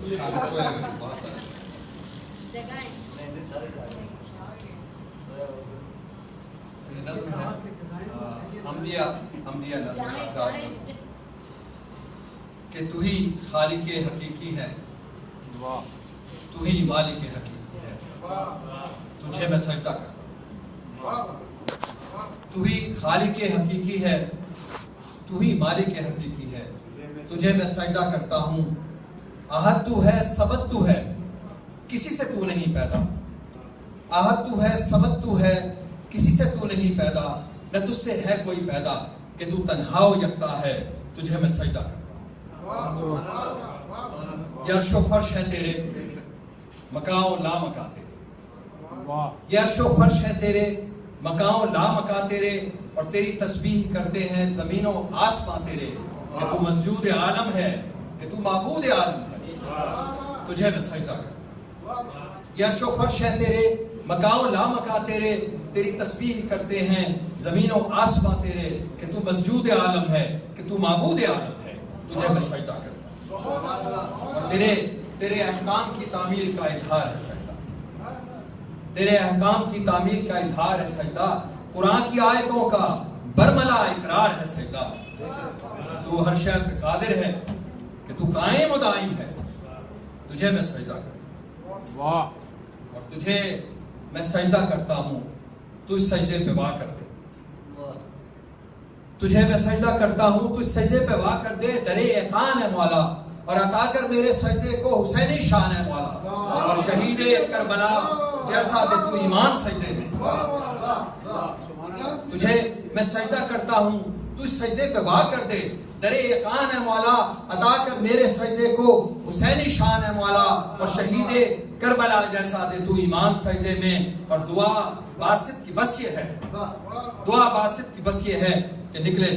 بہت سارے نظم ہے حمدیہ نظم آزاد نظم کہ تو ہی خالق حقیقی ہے، تو ہی مالک حقیقی ہے، تجھے میں سجدہ کرتا ہوں۔ تو ہی خالق حقیقی ہے، تو ہی مالک حقیقی ہے، تجھے میں سجدہ کرتا ہوں۔ احد تو ہے سبت تو ہے، کسی سے تو نہیں پیدا۔ احد تو ہے سبت تو ہے، کسی سے تو نہیں پیدا، نہ تجھ سے ہے کوئی پیدا کہ تو تنہا و یکتا ہے، تجھے میں سجدہ کرتا ہوں۔ یہ عرش و فرش ہے تیرے، مکان و لامکان تیرے۔ یہ عرش و فرش ہے تیرے، مکان و لامکان تیرے، اور تیری تسبیح کرتے ہیں زمین و آسمان تیرے، کہ تو مسجود عالم ہے، کہ تو معبود عالم ہے، تجھے میں سجدہ کرتا ہوں۔ یہ عرش و فرش ہے تیرے، مکان و لامکان تیرے، تیری تسبیح کرتے ہیں زمین و آسمان تیرے، کہ تو مسجود عالم ہے، کہ تو معبود عالم ہے، تجھے میں سجدہ کرتا ہوں۔ اور تیرے احکام کی تعمیل کا اظہار ہے سجدہ، تیرے احکام کی تعمیل کا اظہار ہے سجدہ، قرآن کی آیتوں کا برملا اقرار ہے سجدہ۔ تو ہر شے پہ قادر ہے، کہ تو قائم و دائم ہے، تجھے میں سجدہ کرتا ہوں۔ اور تجھے میں سجدہ کرتا ہوں، تو اس سجدے پہ واہ کر دے۔ تجھے میں سجدہ کرتا ہوں، تو اس سجدے پہ واہ کر دے۔ درے احقان ہے مولا، اور عطا کر میرے سجدے کو حسینی شان ہے مولا، اور شہید کربلا جیسا دے تو ایمان سجدے میں۔ تجھے میں سجدہ کرتا ہوں، تو اس سجدے پہ واہ کر دے۔ درے یقان ہے مولا، عطا کر میرے سجدے کو حسینی شان ہے مولا، اور شہید کربلا جیسا دے تو ایمان سجدے میں۔ اور دعا باسط کی بس یہ ہے، دعا باسط کی بس یہ ہے کہ نکلے